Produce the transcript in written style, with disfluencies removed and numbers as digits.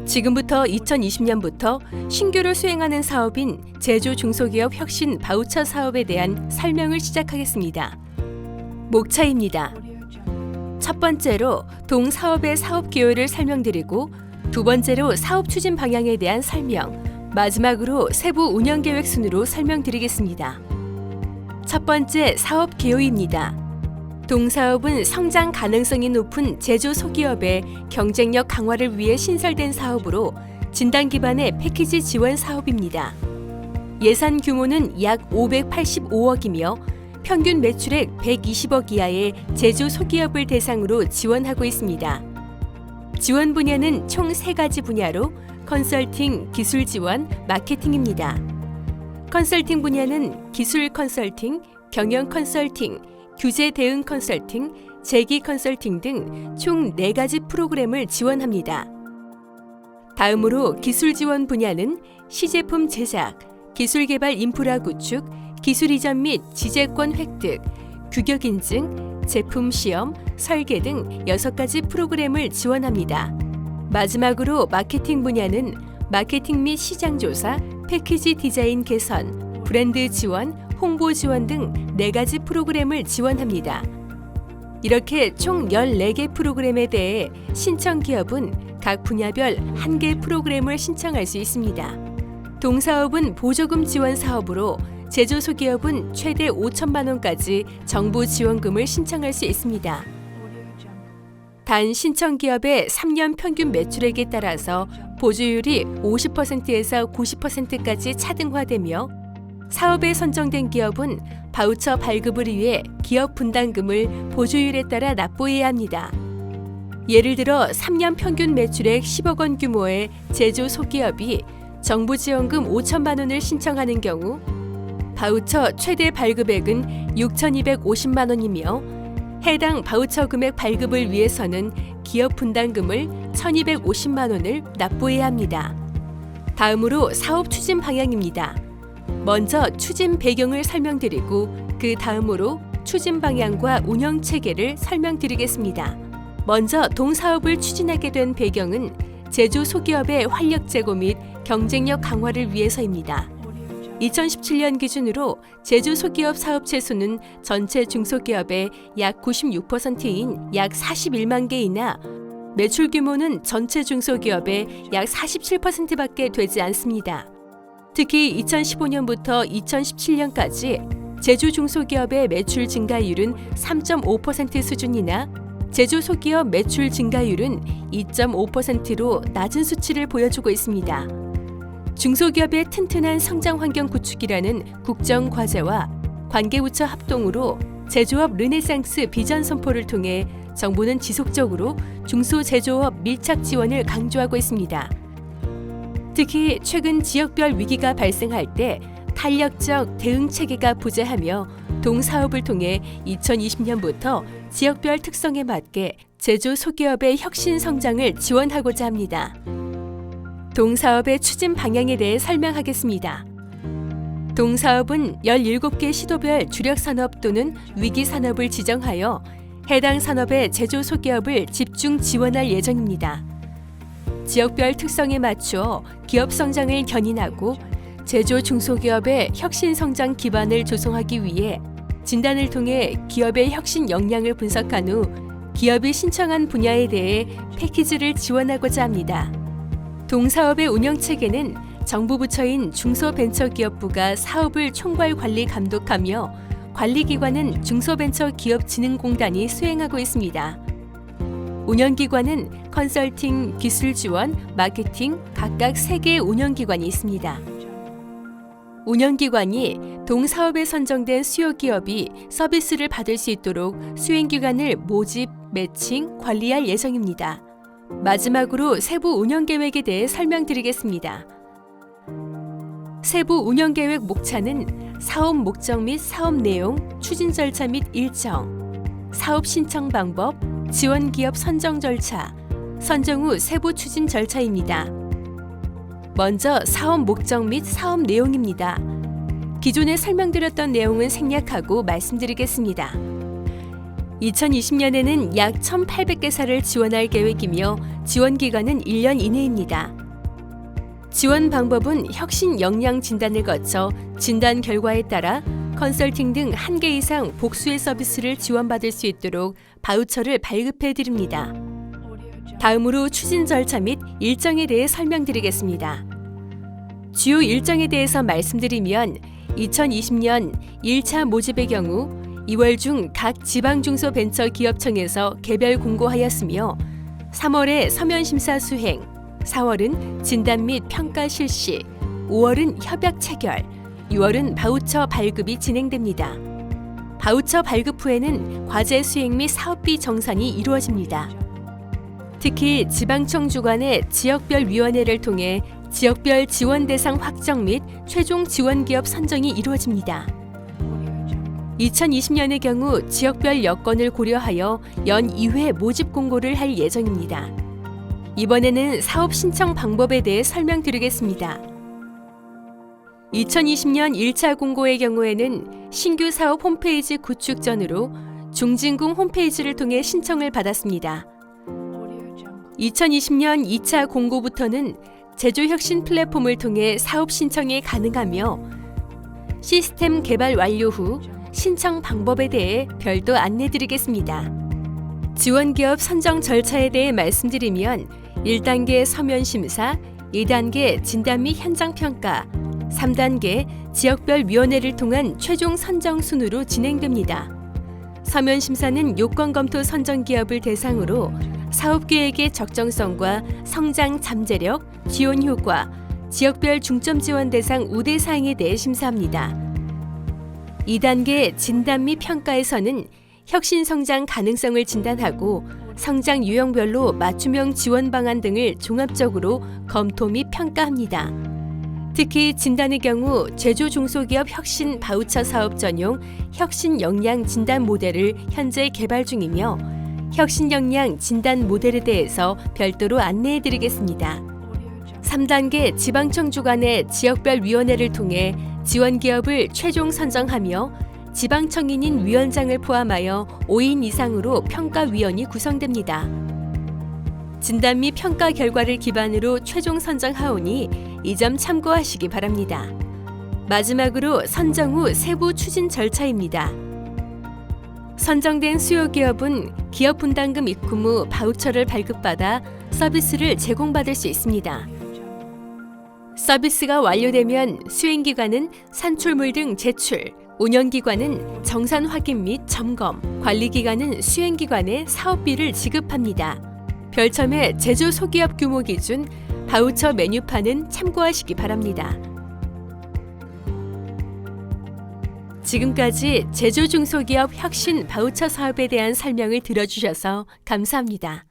지금부터 2020년부터 신규로 수행하는 사업인 제조 중소기업 혁신 바우처 사업에 대한 설명을 시작하겠습니다. 목차입니다. 첫 번째로 동사업의 사업 기호를 설명드리고 두 번째로 사업 추진 방향에 대한 설명, 마지막으로 세부 운영 계획 순으로 설명드리겠습니다. 첫 번째 사업 기호입니다. 동사업은 성장 가능성이 높은 제조 소기업의 경쟁력 강화를 위해 신설된 사업으로 진단 기반의 패키지 지원 사업입니다. 예산 규모는 약 585억이며 평균 매출액 120억 이하의 제조 소기업을 대상으로 지원하고 있습니다. 지원 분야는 총 3가지 분야로 컨설팅, 기술 지원, 마케팅입니다. 컨설팅 분야는 기술 컨설팅, 경영 컨설팅, 규제 대응 컨설팅, 재기 컨설팅 등 총 4가지 프로그램을 지원합니다. 다음으로 기술 지원 분야는 시제품 제작, 기술 개발 인프라 구축, 기술 이전 및 지재권 획득, 규격 인증, 제품 시험, 설계 등 6가지 프로그램을 지원합니다. 마지막으로 마케팅 분야는 마케팅 및 시장 조사, 패키지 디자인 개선, 브랜드 지원, 홍보 지원 등 4가지 프로그램을 지원합니다. 이렇게 총 14개 프로그램에 대해 신청 기업은 각 분야별 1개 프로그램을 신청할 수 있습니다. 동사업은 보조금 지원 사업으로 제조 소기업은 최대 5천만 원까지 정부 지원금을 신청할 수 있습니다. 단 신청 기업의 3년 평균 매출액에 따라서 보조율이 50%에서 90%까지 차등화되며 사업에 선정된 기업은 바우처 발급을 위해 기업 분담금을 보조율에 따라 납부해야 합니다. 예를 들어 3년 평균 매출액 10억 원 규모의 제조 소기업이 정부 지원금 5천만 원을 신청하는 경우 바우처 최대 발급액은 6,250만 원이며 해당 바우처 금액 발급을 위해서는 기업 분담금을 1,250만 원을 납부해야 합니다. 다음으로 사업 추진 방향입니다. 먼저 추진 배경을 설명드리고 그 다음으로 추진 방향과 운영 체계를 설명드리겠습니다. 먼저 동사업을 추진하게 된 배경은 제조 소기업의 활력 제고 및 경쟁력 강화를 위해서입니다. 2017년 기준으로 제조 소기업 사업체 수는 전체 중소기업의 약 96%인 약 41만 개이나 매출 규모는 전체 중소기업의 약 47%밖에 되지 않습니다. 특히 2015년부터 2017년까지 제조 중소기업의 매출 증가율은 3.5% 수준이나 제조 소기업 매출 증가율은 2.5%로 낮은 수치를 보여주고 있습니다. 중소기업의 튼튼한 성장 환경 구축이라는 국정 과제와 관계부처 합동으로 제조업 르네상스 비전 선포를 통해 정부는 지속적으로 중소제조업 밀착 지원을 강조하고 있습니다. 특히 최근 지역별 위기가 발생할 때 탄력적 대응 체계가 부재하며 동사업을 통해 2020년부터 지역별 특성에 맞게 제조 소기업의 혁신 성장을 지원하고자 합니다. 동사업의 추진 방향에 대해 설명하겠습니다. 동사업은 17개 시도별 주력 산업 또는 위기 산업을 지정하여 해당 산업의 제조 소기업을 집중 지원할 예정입니다. 지역별 특성에 맞추어 기업 성장을 견인하고 제조 중소기업의 혁신 성장 기반을 조성하기 위해 진단을 통해 기업의 혁신 역량을 분석한 후 기업이 신청한 분야에 대해 패키지를 지원하고자 합니다. 동사업의 운영 체계는 정부 부처인 중소벤처기업부가 사업을 총괄 관리 감독하며 관리기관은 중소벤처기업진흥공단이 수행하고 있습니다. 운영기관은 컨설팅, 기술 지원, 마케팅 각각 3개의 운영기관이 있습니다. 운영기관이 동사업에 선정된 수요기업이 서비스를 받을 수 있도록 수행기관을 모집, 매칭, 관리할 예정입니다. 마지막으로 세부 운영계획에 대해 설명드리겠습니다. 세부 운영계획 목차는 사업 목적 및 사업 내용, 추진 절차 및 일정, 사업 신청 방법, 지원 기업 선정 절차, 선정 후 세부 추진 절차입니다. 먼저 사업 목적 및 사업 내용입니다. 기존에 설명드렸던 내용은 생략하고 말씀드리겠습니다. 2020년에는 약 1,800개사를 지원할 계획이며 지원 기간은 1년 이내입니다. 지원 방법은 혁신 역량 진단을 거쳐 진단 결과에 따라 컨설팅 등 1개 이상 복수의 서비스를 지원받을 수 있도록 바우처를 발급해 드립니다. 다음으로 추진 절차 및 일정에 대해 설명드리겠습니다. 주요 일정에 대해서 말씀드리면 2020년 1차 모집의 경우 2월 중 각 지방중소벤처기업청에서 개별 공고하였으며 3월에 서면심사 수행, 4월은 진단 및 평가 실시, 5월은 협약 체결, 6월은 바우처 발급이 진행됩니다. 바우처 발급 후에는 과제 수행 및 사업비 정산이 이루어집니다. 특히 지방청 주관의 지역별 위원회를 통해 지역별 지원 대상 확정 및 최종 지원 기업 선정이 이루어집니다. 2020년의 경우 지역별 여건을 고려하여 연 2회 모집 공고를 할 예정입니다. 이번에는 사업 신청 방법에 대해 설명드리겠습니다. 2020년 1차 공고의 경우에는 신규 사업 홈페이지 구축 전으로 중진궁 홈페이지를 통해 신청을 받았습니다. 2020년 2차 공고부터는 제조혁신 플랫폼을 통해 사업 신청이 가능하며 시스템 개발 완료 후 신청 방법에 대해 별도 안내드리겠습니다. 지원기업 선정 절차에 대해 말씀드리면 1단계 서면심사, 2단계 진단 및 현장평가, 3단계 지역별 위원회를 통한 최종 선정 순으로 진행됩니다. 서면심사는 요건검토 선정기업을 대상으로 사업계획의 적정성과 성장 잠재력, 지원 효과, 지역별 중점 지원 대상 우대사항에 대해 심사합니다. 2단계 진단 및 평가에서는 혁신 성장 가능성을 진단하고 성장 유형별로 맞춤형 지원 방안 등을 종합적으로 검토 및 평가합니다. 특히 진단의 경우 제조중소기업 혁신 바우처 사업 전용 혁신 역량 진단 모델을 현재 개발 중이며 혁신 역량 진단 모델에 대해서 별도로 안내해 드리겠습니다. 3단계 지방청 주관의 지역별 위원회를 통해 지원 기업을 최종 선정하며 지방청인인 위원장을 포함하여 5인 이상으로 평가위원이 구성됩니다. 진단 및 평가 결과를 기반으로 최종 선정하오니 이 점 참고하시기 바랍니다. 마지막으로 선정 후 세부 추진 절차입니다. 선정된 수요 기업은 기업 분담금 입금 후 바우처를 발급받아 서비스를 제공받을 수 있습니다. 서비스가 완료되면 수행기관은 산출물 등 제출, 운영기관은 정산 확인 및 점검, 관리기관은 수행기관에 사업비를 지급합니다. 별첨의 제조 소기업 규모 기준 바우처 메뉴판은 참고하시기 바랍니다. 지금까지 제조중소기업 혁신 바우처 사업에 대한 설명을 들어주셔서 감사합니다.